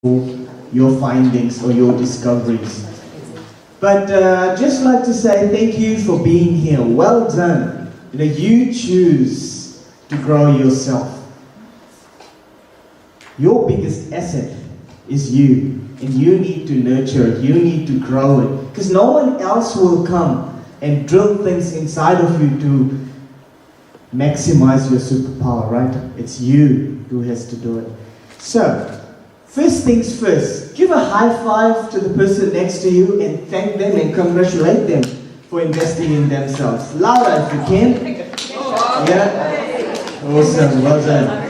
your findings or your discoveries. But I'd just like to say thank you for being here. Well done. You choose to grow yourself. Your biggest asset is you. And you need to nurture it. You need to grow it. Because no one else will come and drill things inside of you to maximize your superpower, right? It's you who has to do it. So, first things first, give a high five to the person next to you and thank them and congratulate them for investing in themselves. Louder if you can. Yeah? Awesome, well done.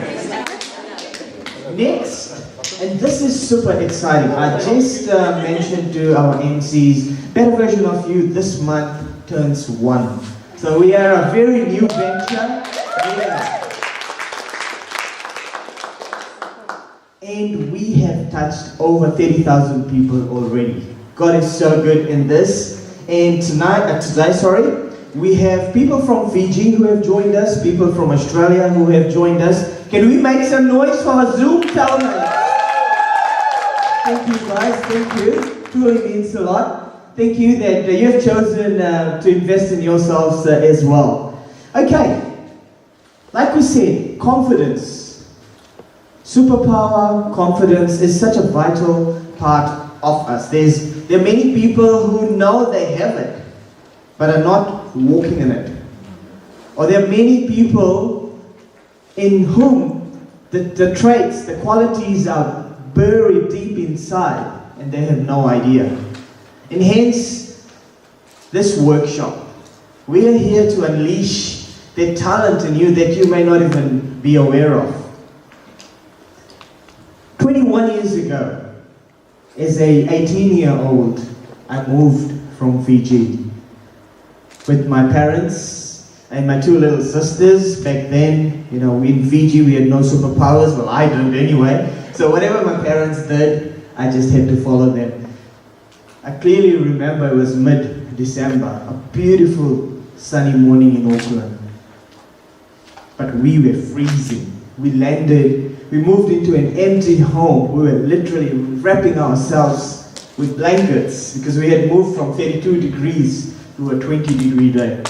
Next, and this is super exciting. I just mentioned to our MCs, Better Version of You this month turns 1. So we are a very new venture. Yeah. And we have touched over 30,000 people already. God is so good in this. And today, we have people from Fiji who have joined us, people from Australia who have joined us. Can we make some noise for our Zoom telemate? Thank you guys, thank you. Truly means a lot. Thank you that you have chosen to invest in yourselves as well. Okay, like we said, confidence. Superpower, confidence is such a vital part of us. There are many people who know they have it, but are not walking in it. Or there are many people in whom the traits, the qualities are buried deep inside, and they have no idea. And hence, this workshop. We are here to unleash the talent in you that you may not even be aware of. 21 years ago, as a 18-year-old, I moved from Fiji with my parents and my 2 little sisters. Back then, in Fiji we had no superpowers. Well, I didn't anyway. So whatever my parents did, I just had to follow them. I clearly remember it was mid-December, a beautiful sunny morning in Auckland. But we were freezing. We landed, we moved into an empty home. We were literally wrapping ourselves with blankets because we had moved from 32 degrees to a 20-degree day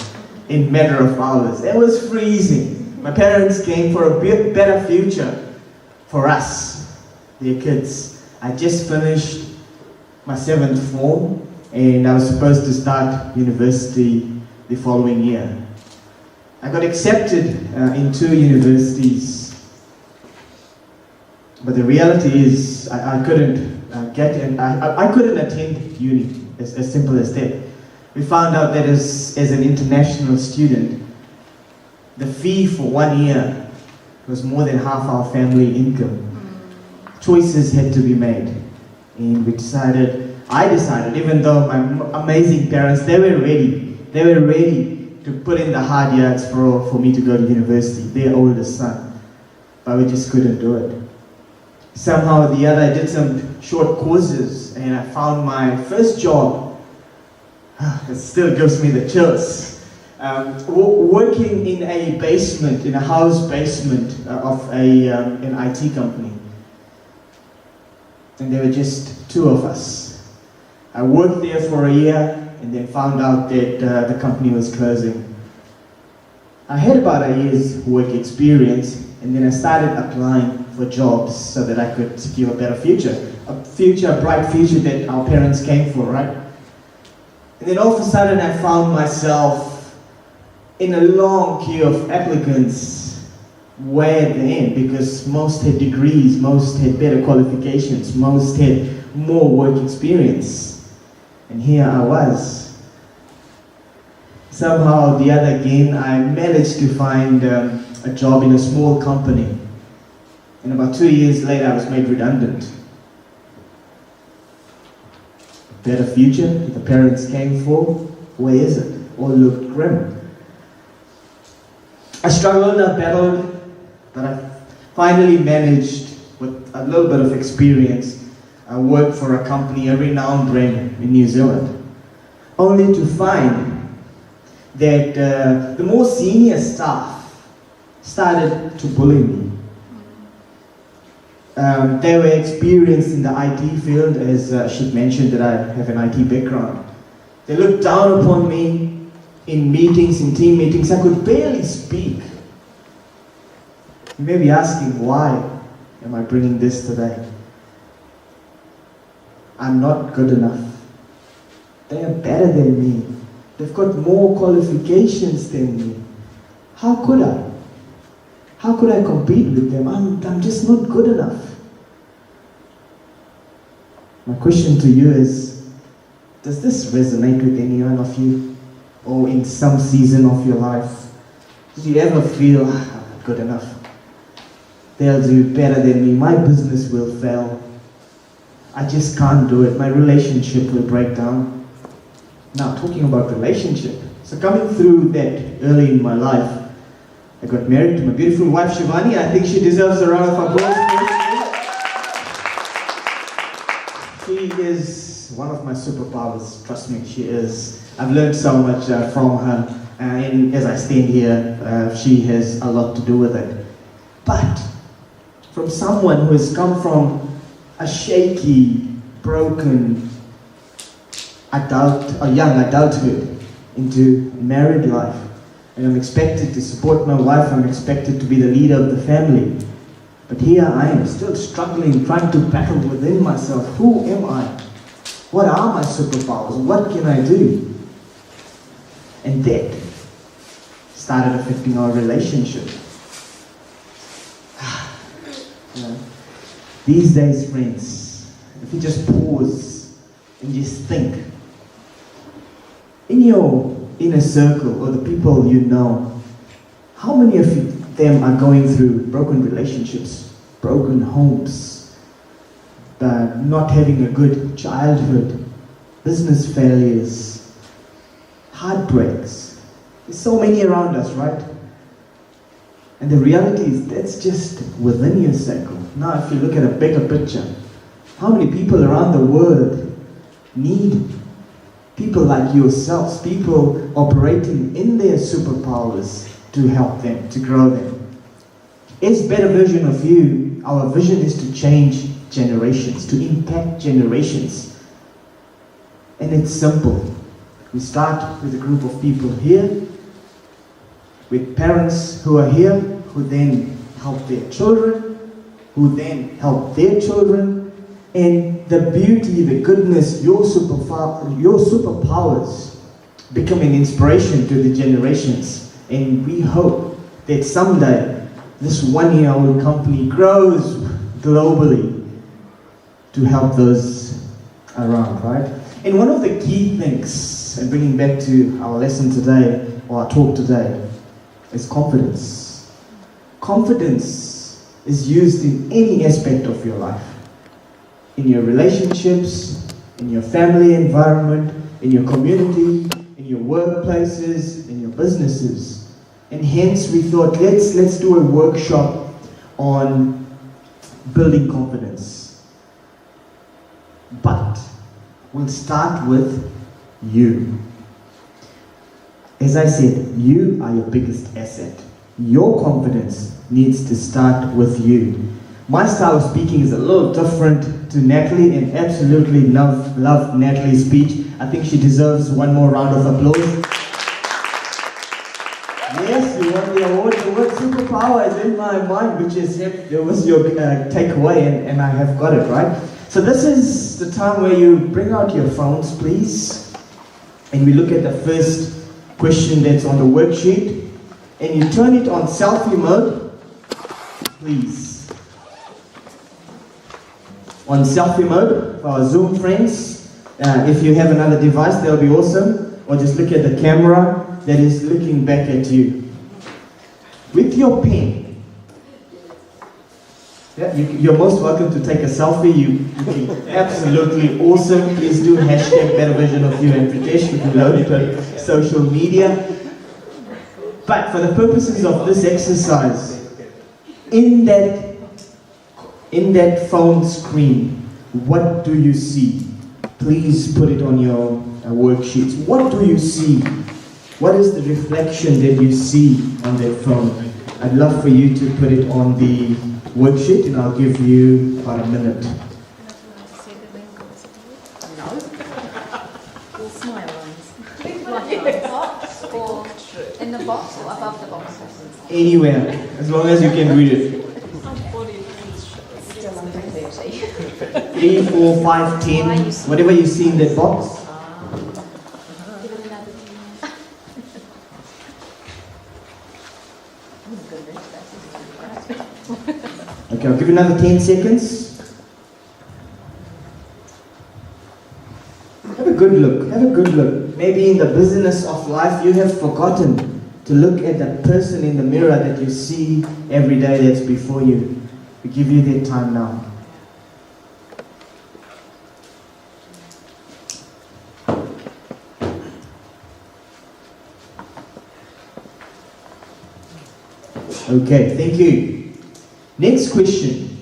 in a matter of hours. It was freezing. My parents came for a better future for us, their kids. I just finished my 7th form and I was supposed to start university the following year. I got accepted in 2 universities, but the reality is I couldn't I couldn't attend uni, as simple as that. We found out that as an international student, the fee for 1 year was more than half our family income. Choices had to be made, and I decided, even though my amazing parents, they were ready to put in the hard yards for me to go to university, their oldest son, but we just couldn't do it. Somehow or the other, I did some short courses, and I found my first job. It still gives me the chills. Working in a basement, in a house basement of an IT company. And there were just 2 of us. I worked there for a year and then found out that the company was closing. I had about a year's work experience, and then I started applying for jobs so that I could secure a better future. A bright future that our parents came for, right? And then all of a sudden I found myself in a long queue of applicants way at the end, because most had degrees, most had better qualifications, most had more work experience. And here I was. Somehow or the other again, I managed to find a job in a small company. And about 2 years later, I was made redundant. A better future that the parents came for, where is it? All looked grim. I struggled, I battled, but I finally managed, with a little bit of experience, I worked for a company, a renowned brand in New Zealand, only to find that the more senior staff started to bully me. They were experienced in the IT field, as she mentioned that I have an IT background. They looked down upon me in meetings, in team meetings. I could barely speak. You may be asking, why am I bringing this today? I'm not good enough. They are better than me. They've got more qualifications than me. How could I? How could I compete with them? I'm just not good enough. My question to you is, does this resonate with any one of you? Or in some season of your life? Did you ever feel, I'm not good enough? They'll do better than me. My business will fail. I just can't do it. My relationship will break down. Now, talking about relationship. So coming through that early in my life, I got married to my beautiful wife, Shivani. I think she deserves a round of applause. She is one of my superpowers. Trust me, she is. I've learned so much from her. And as I stand here, she has a lot to do with it. But from someone who has come from a shaky, broken young adulthood into married life, and I'm expected to support my wife, I'm expected to be the leader of the family. But here I am, still struggling, trying to battle within myself. Who am I? What are my superpowers? What can I do? And that started affecting our relationship. You know, these days, friends, if you just pause and just think, in your inner circle or the people you know, how many of them are going through broken relationships, broken homes, not having a good childhood, business failures, heartbreaks? There's so many around us, right? And the reality is that's just within your circle. Now, if you look at a bigger picture, how many people around the world need people like yourselves, people operating in their superpowers to help them, to grow them? As Better Version of You, our vision is to change generations, to impact generations. And it's simple. We start with a group of people here, with parents who are here, who then help their children, who then help their children. And the beauty, the goodness, your superpowers become an inspiration to the generations. And we hope that someday this one-year-old company grows globally to help those around, right? And one of the key things, and bringing back to our lesson today, or our talk today, is confidence. Confidence is used in any aspect of your life. In your relationships, in your family environment, in your community, in your workplaces, in your businesses. And hence we thought, let's do a workshop on building confidence. But we'll start with you. As I said, you are your biggest asset. Your confidence needs to start with you. My style of speaking is a little different to Natalie, and absolutely love Natalie's speech. I think she deserves one more round of applause. Yes, you won the award. The word superpower is in my mind, which is, it was your takeaway, and I have got it, right? So this is the time where you bring out your phones, please, and we look at the first question that's on the worksheet, and you turn it on selfie mode, please. On selfie mode for our Zoom friends. If you have another device, that'll be awesome. Or just look at the camera that is looking back at you. With your pen. Yeah, you're most welcome to take a selfie. You're looking absolutely awesome. Please do hashtag Better Version of You and Pritesh. You can load it on social media. But for the purposes of this exercise, in that phone screen, what do you see? Please put it on your worksheets. What do you see? What is the reflection that you see on that phone? I'd love for you to put it on the worksheet and I'll give you about a minute. No. All smile lines. In the box or in the box or above the box? Anywhere, as long as you can read it. Still under 30. 3, 4, 5, 10, whatever you see in that box. Give it another 10. Okay, I'll give you another 10 seconds. Have a good look, have a good look. Maybe in the business of life you have forgotten to look at that person in the mirror that you see every day that's before you. We give you that time now. Okay, thank you. Next question.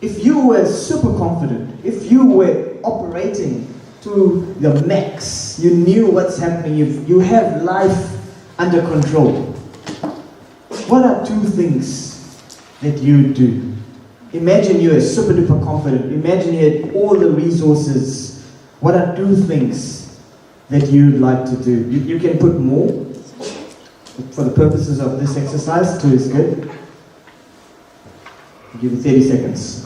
If you were super confident, if you were operating to the max, you knew what's happening, you have life under control, what are 2 things that you do? Imagine you are super duper confident. Imagine you had all the resources. What are 2 things that you'd like to do? You can put more. For the purposes of this exercise, 2 is good. I'll give you 30 seconds.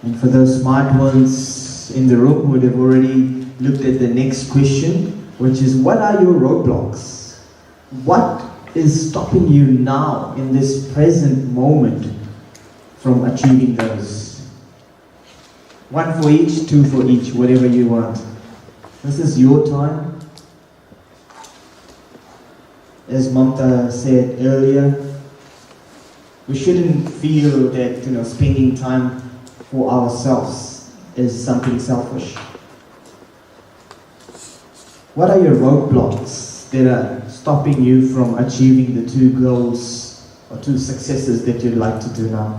And for those smart ones in the room who would have already looked at the next question, which is, what are your roadblocks? What is stopping you now in this present moment from achieving those? 1 for each, 2 for each, whatever you want. This is your time. As Mamta said earlier, we shouldn't feel that spending time for ourselves is something selfish. What are your roadblocks that are stopping you from achieving the 2 goals or 2 successes that you'd like to do now?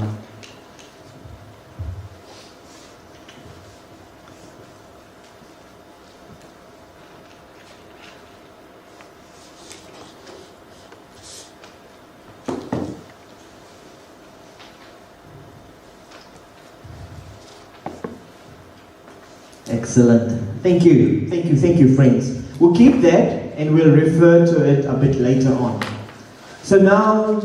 Excellent. Thank you, friends. We'll keep that and we'll refer to it a bit later on. So now,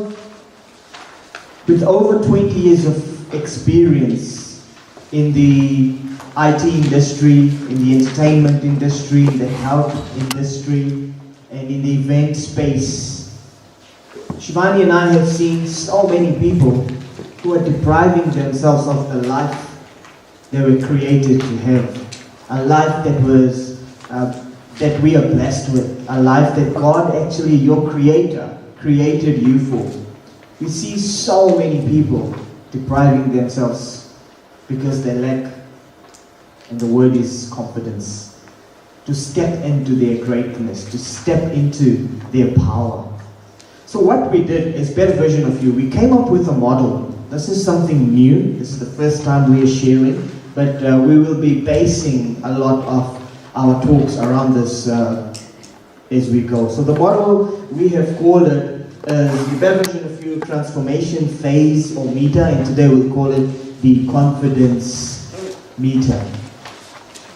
with over 20 years of experience in the IT industry, in the entertainment industry, in the health industry, and in the event space, Shivani and I have seen so many people who are depriving themselves of the life they were created to have. A life that was that we are blessed with, a life that God, actually your Creator, created you for. We see so many people depriving themselves because they lack, and the word is confidence, to step into their greatness, to step into their power. So what we did is better version of you. We came up with a model. This is something new. This is the first time we are sharing. But we will be basing a lot of our talks around this as we go. So the model, we have called it the better version of you transformation phase or meter, and today we'll call it the confidence meter.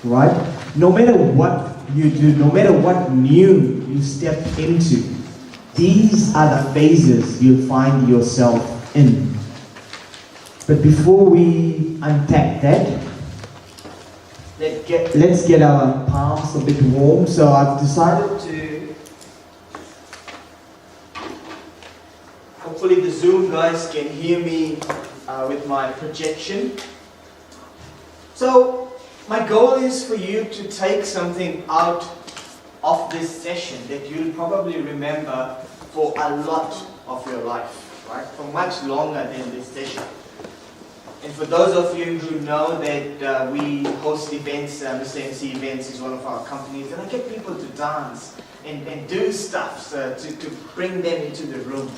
Right? No matter what you do, no matter what new you step into, these are the phases you'll find yourself in. But before we unpack that, let's get our palms a bit warm. So I've decided to, hopefully the Zoom guys can hear me with my projection. So my goal is for you to take something out of this session that you'll probably remember for a lot of your life, right? For much longer than this session. And for those of you who know that we host events, Mr. MC Events is one of our companies, and I get people to dance and do stuff to bring them into the room.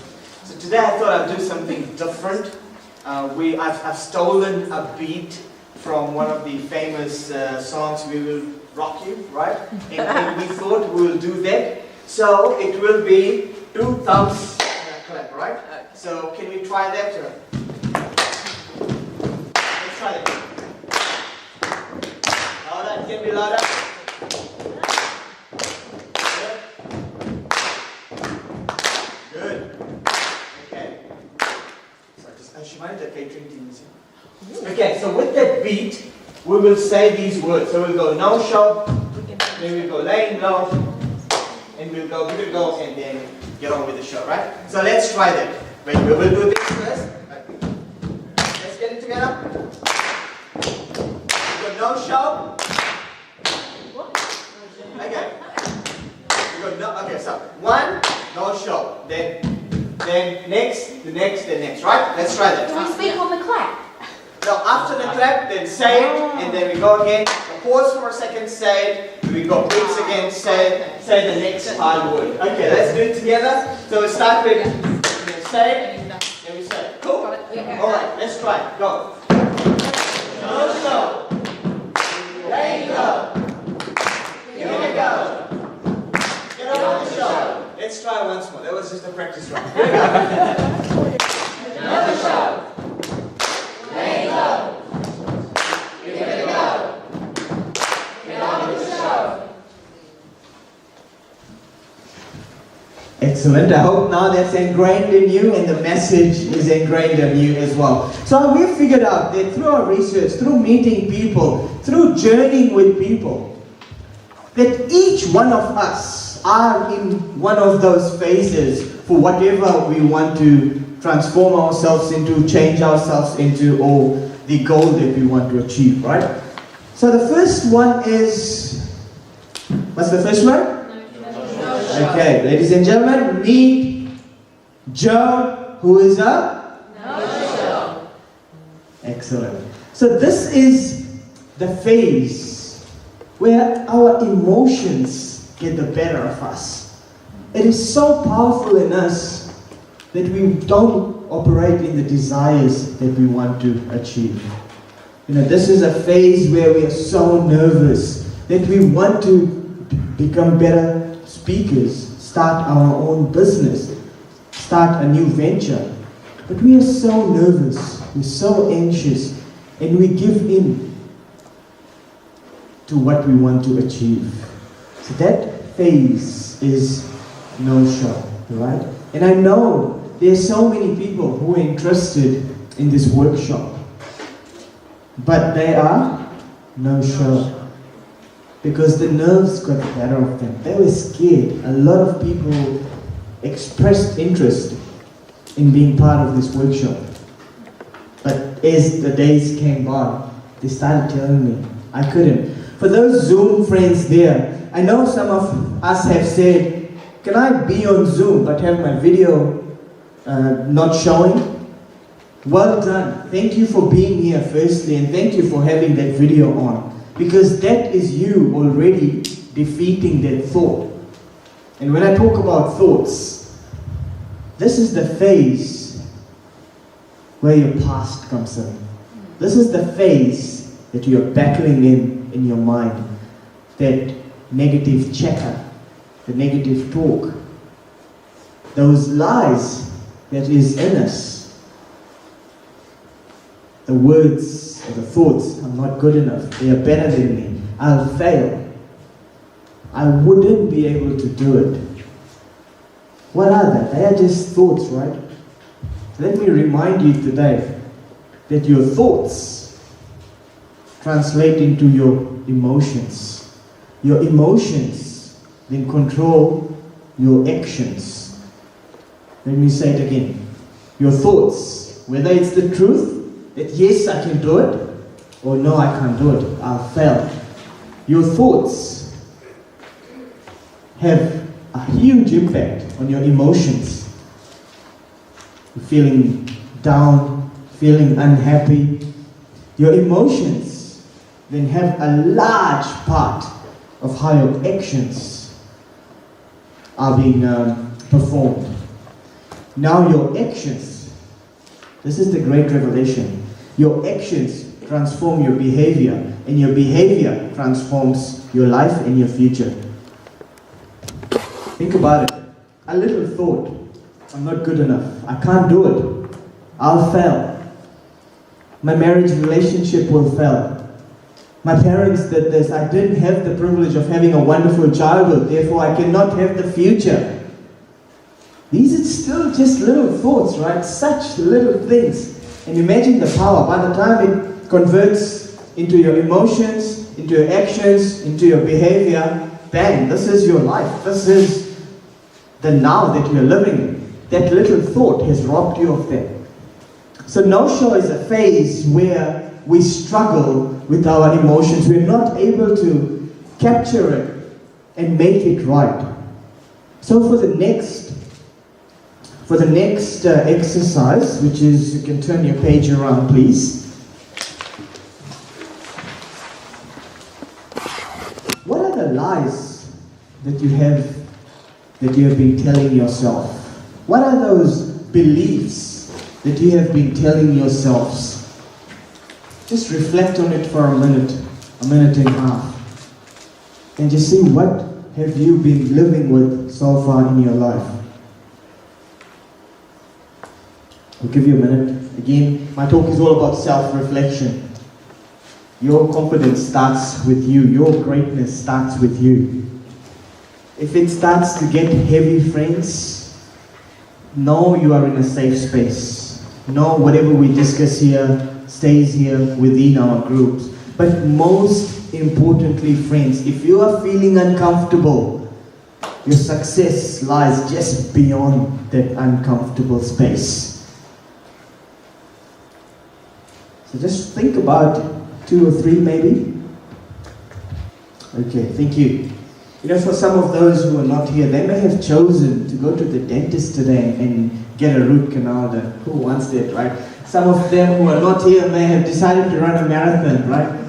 So today I thought I'd do something different. I've stolen a beat from one of the famous songs, We Will Rock You, right? And we thought we will do that. So it will be 2 thumbs and a clap, right? So can we try that? Let's try that. Louder, it can be louder. Good. Okay. So she might have catering team. Okay, so with that beat, we will say these words. So we'll go no show, then we'll go laying low, and we'll go give it a go, and then get on with the show, right? So let's try that. Wait, we will do this first. Let's get it together. We go no show. Okay. We go no. Okay, so 1, no show. Then next, the next, right? Let's try that. Do we speak on the clap? No, after the clap, then say it, and then we go again. Pause for a second, say it. We go beats again, say the next hard word. Okay, let's do it together. So we start with say it, and we say it. Cool? Alright, let's try it. Go. No show. There you go. Here we go. Get on the show. Let's try once more. That was just a practice run. Here we go. Another show. There you go. Give it a go. Get on with the show. Excellent. I hope now that's ingrained in you and the message is ingrained in you as well. So we figured out that through our research, through meeting people, through journeying with people, that each one of us are in one of those phases for whatever we want to transform ourselves into, change ourselves into, or the goal that we want to achieve, right? So the first one is, what's the first one? Okay, ladies and gentlemen, meet Joe, who is a no-show. Excellent. So this is the phase where our emotions get the better of us. It is so powerful in us that we don't operate in the desires that we want to achieve. You know, this is a phase where we are so nervous that we want to become better speakers, start our own business, start a new venture. But we are so nervous, we're so anxious, and we give in to what we want to achieve. So that phase is no-show, right? And I know there's so many people who are interested in this workshop, but they are no-show. Because the nerves got the better of them. They were scared. A lot of people expressed interest in being part of this workshop. But as the days came by, they started telling me I couldn't. For those Zoom friends there, I know some of us have said, can I be on Zoom but have my video not showing? Well done. Thank you for being here firstly, and thank you for having that video on. Because that is you already defeating that thought. And when I talk about thoughts, this is the phase where your past comes in. This is the phase that you are battling in your mind. That negative chatter, the negative talk, those lies that is in us. The words or the thoughts, I'm not good enough, they are better than me, I'll fail, I wouldn't be able to do it. What are they? They are just thoughts, right? Let me remind you today that your thoughts translate into your emotions. Your emotions then control your actions. Let me say it again. Your thoughts, whether it's the truth, that yes, I can do it, or no, I can't do it, I'll fail. Your thoughts have a huge impact on your emotions. You're feeling down, feeling unhappy, your emotions then have a large part of how your actions are being performed. Now your actions, this is the great revelation, your actions transform your behavior, and your behavior transforms your life and your future. Think about it. A little thought, I'm not good enough, I can't do it, I'll fail. My marriage relationship will fail. My parents did this, I didn't have the privilege of having a wonderful childhood, therefore I cannot have the future. These are still just little thoughts, right? Such little things. And imagine the power. By the time it converts into your emotions, into your actions, into your behavior, bang, this is your life. This is the now that you're living in. That little thought has robbed you of that. So no-show is a phase where we struggle with our emotions. We're not able to capture it and make it right. So for the next exercise, which is, you can turn your page around please. What are the lies that you have been telling yourself? What are those beliefs that you have been telling yourselves? Just reflect on it for a minute and a half, and just see what have you been living with so far in your life. I'll give you a minute. Again, my talk is all about self-reflection. Your confidence starts with you. Your greatness starts with you. If it starts to get heavy, friends, know you are in a safe space. Know whatever we discuss here stays here within our groups. But most importantly, friends, if you are feeling uncomfortable, your success lies just beyond that uncomfortable space. So just think about 2 or 3 maybe. Okay, thank you. You know, for some of those who are not here, they may have chosen to go to the dentist today and get a root canal done. Who wants that, right? Some of them who are not here may have decided to run a marathon, right?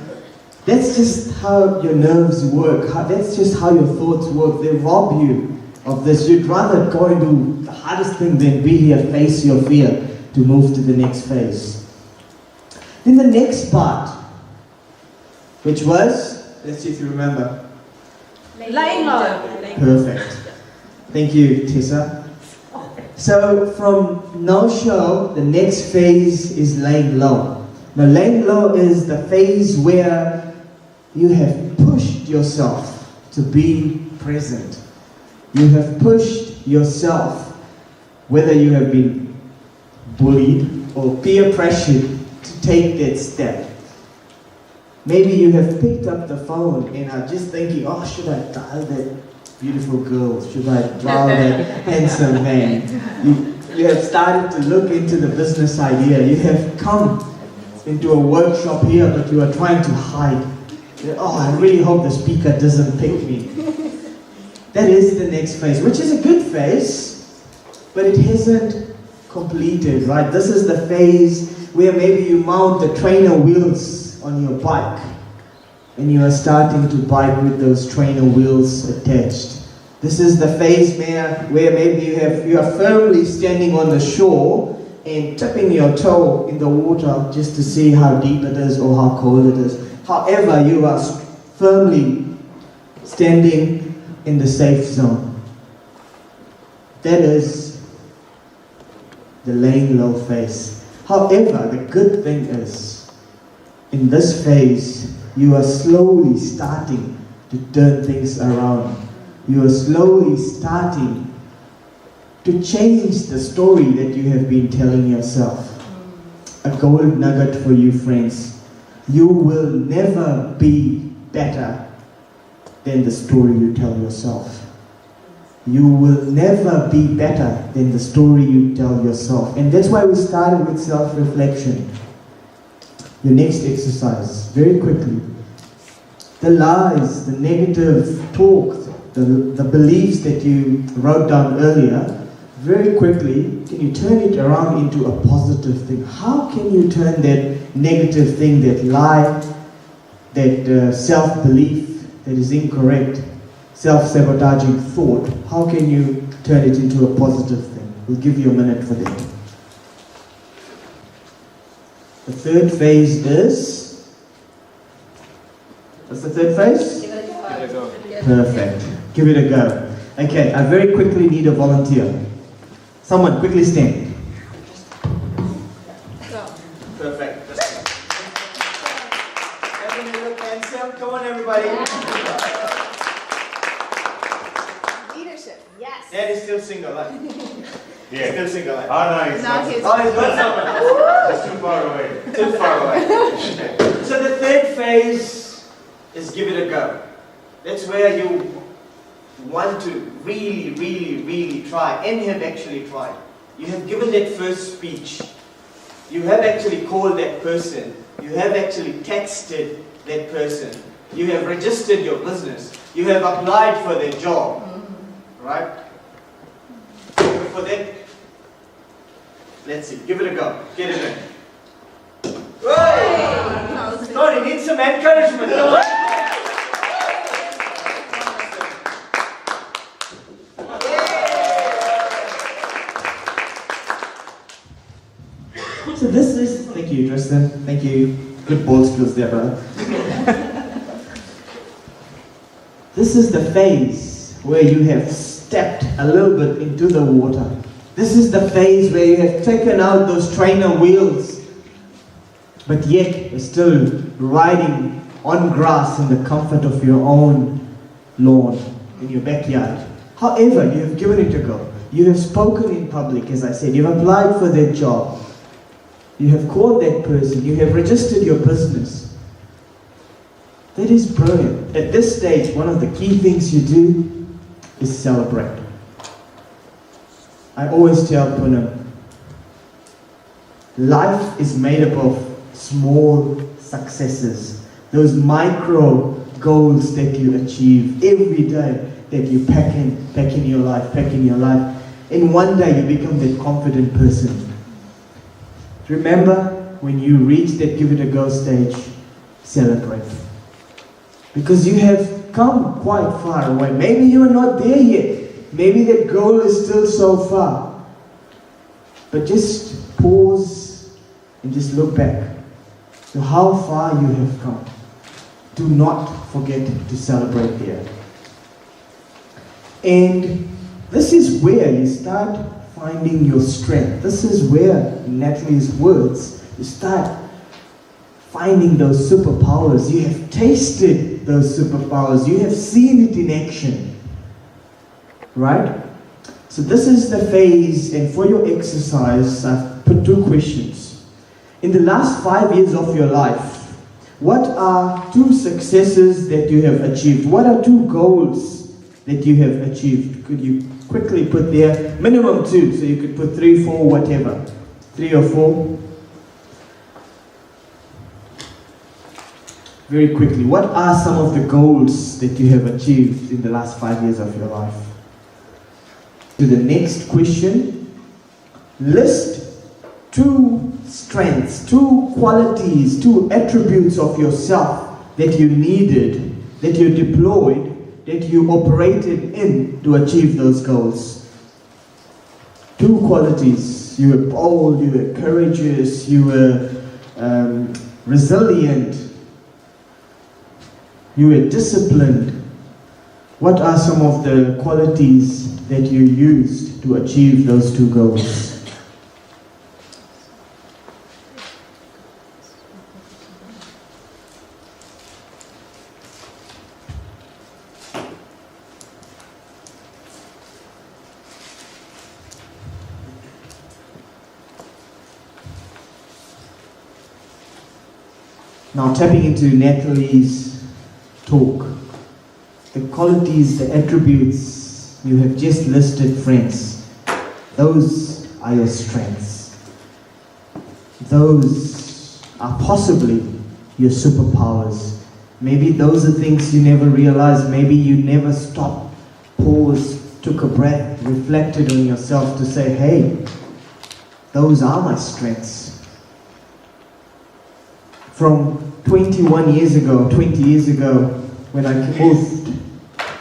That's just how your nerves work. That's just how your thoughts work. They rob you of this. You'd rather go and do the hardest thing than be here, face your fear, to move to the next phase. Then the next part, which was, let's see if you remember. Laying low. Perfect. Thank you, Tessa. So from no-show, the next phase is laying low. Now laying low is the phase where you have pushed yourself to be present. You have pushed yourself, whether you have been bullied or peer pressured, to take that step. Maybe you have picked up the phone and are just thinking, oh, should I dial that beautiful girl? Should I dial that handsome man? You have started to look into the business idea. You have come into a workshop here, but you are trying to hide. Oh, I really hope the speaker doesn't pick me. That is the next phase, which is a good phase, but it hasn't completed, right? This is the phase where maybe you mount the trainer wheels on your bike and you are starting to bike with those trainer wheels attached. This is the phase where maybe you are firmly standing on the shore and tipping your toe in the water just to see how deep it is or how cold it is. However, you are firmly standing in the safe zone. That is the laying low phase. However, the good thing is, in this phase, you are slowly starting to turn things around. You are slowly starting to change the story that you have been telling yourself. A gold nugget for you, friends. You will never be better than the story you tell yourself. You will never be better than the story you tell yourself. And that's why we started with self-reflection. Your next exercise, very quickly. The lies, the negative talk, the beliefs that you wrote down earlier, very quickly, can you turn it around into a positive thing? How can you turn that negative thing, that lie, that self-belief that is incorrect, self-sabotaging thought, how can you turn it into a positive thing? We'll give you a minute for that. The third phase is... What's the third phase? Give it a go. Perfect. Give it a go. Okay, I very quickly need a volunteer. Someone, quickly stand. Go. Perfect. Everyone look handsome. Come on, everybody. Leadership, yes. Dad is still single, right? Yeah. Still single, right? Oh, no, he's No, not. he's- Oh, he's got someone. That's too far away. Too far away. Okay. So the third phase is give it a go. That's where you want to really try and have actually tried. You have given that first speech. You have actually called that person. You have actually texted that person. You have registered your business. You have applied for their job. Right? For that, let's see, give it a go. Get it in. Hey! Sorry, need some encouragement. Come on. So this is, thank you Tristan, thank you, good ball skills there brother. This is the phase where you have stepped a little bit into the water. This is the phase where you have taken out those trainer wheels, but yet you're still riding on grass in the comfort of your own lawn, in your backyard. However, you have given it a go. You have spoken in public, as I said. You've applied for that job. You have called that person. You have registered your business. That is brilliant. At this stage, one of the key things you do is celebrate. I always tell Poonam, life is made up of small successes. Those micro goals that you achieve every day, that you pack in your life. And one day you become that confident person. Remember, when you reach that give it a go stage, celebrate. Because you have come quite far away. Maybe you are not there yet. Maybe that goal is still so far. But just pause and just look back to how far you have come. Do not forget to celebrate there. And this is where you start finding your strength. This is where, in Natalie's words, you start finding those superpowers. You have tasted those superpowers. You have seen it in action. Right? So this is the phase, and for your exercise, I've put 2 questions. In the last 5 years of your life, what are 2 successes that you have achieved? What are 2 goals that you have achieved? Could you quickly put there, minimum 2, so you could put 3, 4, whatever. 3 or 4. Very quickly, what are some of the goals that you have achieved in the last 5 years of your life? To the next question, list 2 strengths, 2 qualities, 2 attributes of yourself that you needed, that you deployed, that you operated in to achieve those goals. 2 qualities. You were bold, you were courageous, you were resilient, you were disciplined. What are some of the qualities that you used to achieve those 2 goals? Now tapping into Natalie's talk, the qualities, the attributes you have just listed, friends, those are your strengths. Those are possibly your superpowers. Maybe those are things you never realized, maybe you never stopped, paused, took a breath, reflected on yourself to say, hey, those are my strengths. From 20 years ago, when I moved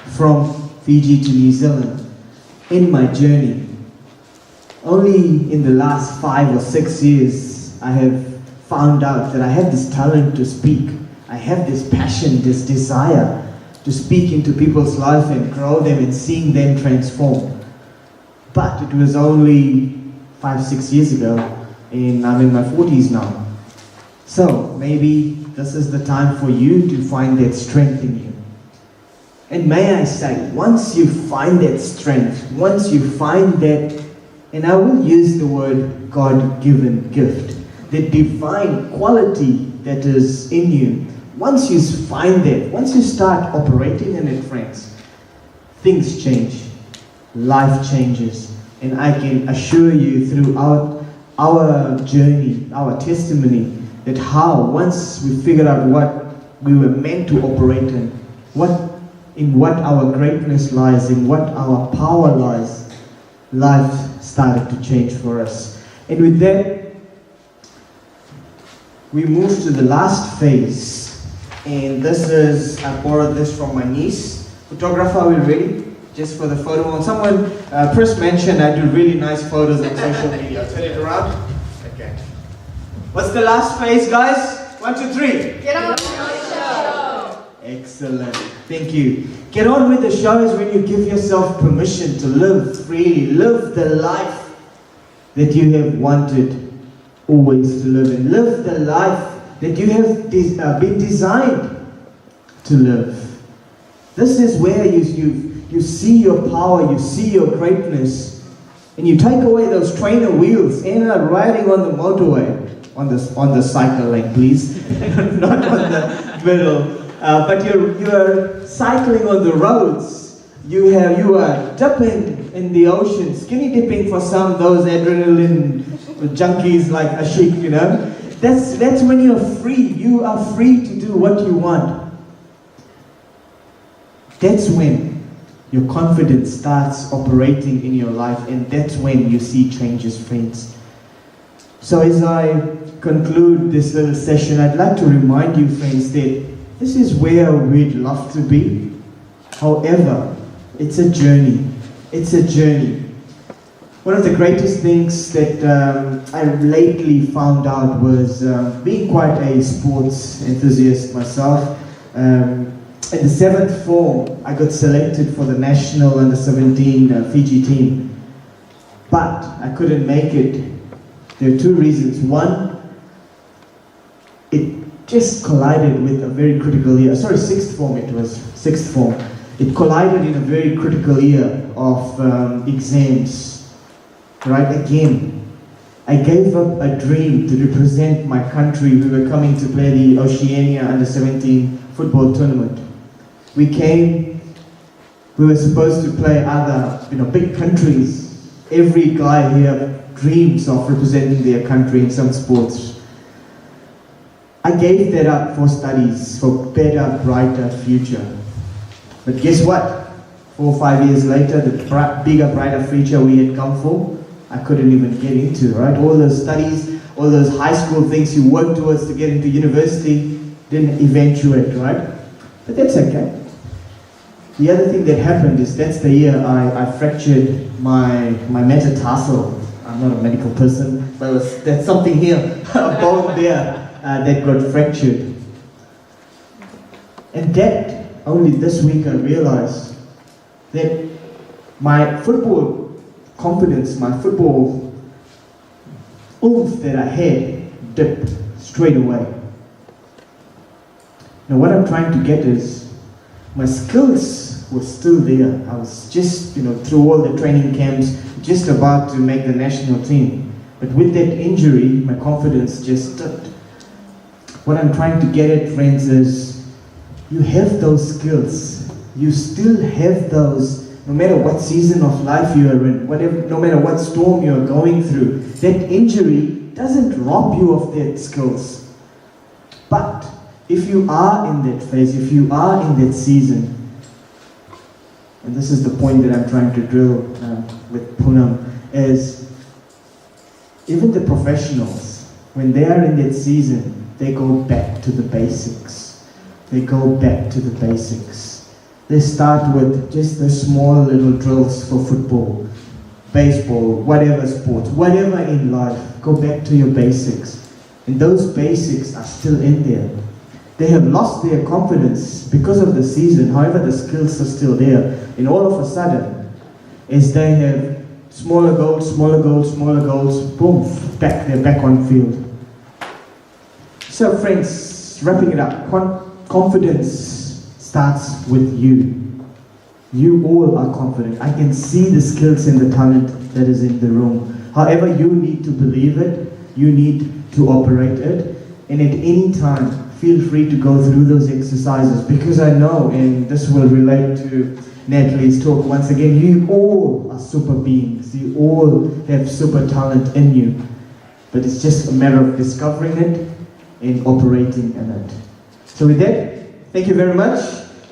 from Fiji to New Zealand, in my journey, only in the last 5 or 6 years, I have found out that I have this talent to speak. I have this passion, this desire to speak into people's life and grow them and seeing them transform. But it was only 5-6 years ago, and I'm in my 40s now. So maybe this is the time for you to find that strength in you. And may I say, once you find that strength, once you find that, and I will use the word God-given gift, the divine quality that is in you, once you find that, once you start operating in it, friends, things change, life changes. And I can assure you throughout our journey, our testimony, that how once we figured out what we were meant to operate in what our greatness lies, in what our power lies, life started to change for us. And with that, we move to the last phase. And this is, I borrowed this from my niece. Photographer, are we ready? Just for the photo. And someone, Chris mentioned I do really nice photos on social media. Turn it around. Okay. What's the last phase, guys? 1, 2, 3. Get on with the show. Excellent. Thank you. Get on with the show is when you give yourself permission to live freely, live the life that you have wanted always to live in. Live the life that you have been designed to live. This is where you see your power, you see your greatness, and you take away those trainer wheels and are riding on the motorway, on the cycle lane, please, not on the middle. But you're cycling on the roads. You are dipping in the ocean, skinny dipping for some, those adrenaline junkies like Ashik, you know. That's when you're free. You are free to do what you want. That's when your confidence starts operating in your life, and that's when you see changes, friends. So as I conclude this little session, I'd like to remind you, friends, that this is where we'd love to be. However, it's a journey. It's a journey. One of the greatest things that I lately found out was being quite a sports enthusiast myself. In the 7th form, I got selected for the national under-17 Fiji team. But I couldn't make it. There are 2 reasons. One, it just collided with a very critical year. Sorry, 6th form it was. 6th form. It collided in a very critical year of exams. Right, again, I gave up a dream to represent my country. We were coming to play the Oceania Under-17 football tournament. We were supposed to play other, big countries. Every guy here dreams of representing their country in some sports. I gave that up for studies, for better, brighter future. But guess what? 4 or 5 years later, the bigger, brighter future we had come for, I couldn't even get into, right? All those studies, all those high school things you worked towards to get into university didn't eventuate, right? But that's okay. The other thing that happened is that's the year I fractured my metatarsal. I'm not a medical person, but that's something here, a bone there that got fractured. And that, only this week I realized that my football confidence, my football oomph that I had dipped straight away. Now what I'm trying to get is, my skills were still there. I was just, through all the training camps, just about to make the national team. But with that injury, my confidence just dipped. What I'm trying to get at, friends, is you have those skills. You still have those. No matter what season of life you are in, no matter what storm you are going through, that injury doesn't rob you of that skills. But if you are in that phase, if you are in that season, and this is the point that I'm trying to drill with Poonam, is even the professionals, when they are in that season, they go back to the basics. They go back to the basics. They start with just the small little drills for football, baseball, whatever sports, whatever in life. Go back to your basics. And those basics are still in there. They have lost their confidence because of the season, however the skills are still there. And all of a sudden, as they have smaller goals, boom, they're back on field. So friends, wrapping it up, confidence starts with you. You all are confident. I can see the skills and the talent that is in the room. However, you need to believe it, you need to operate it, and at any time, feel free to go through those exercises, because I know, and this will relate to Natalie's talk once again, you all are super beings, you all have super talent in you, but it's just a matter of discovering it and operating in it. So with that, thank you very much,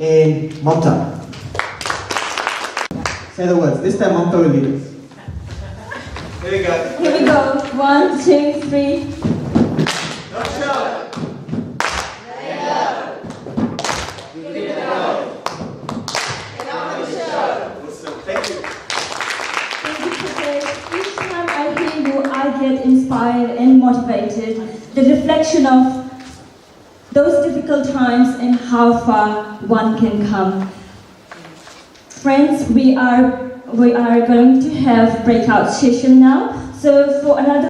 and Mamta. Say the words. This time Mamta will lead us. Here we go. Here we go. 1, 2, 3. Not sure. Thank you. Thank you, Pritesh. Each time I hear you, I get inspired and motivated. The reflection of those difficult times and how far one can come. Friends, we are going to have breakout session now. So for another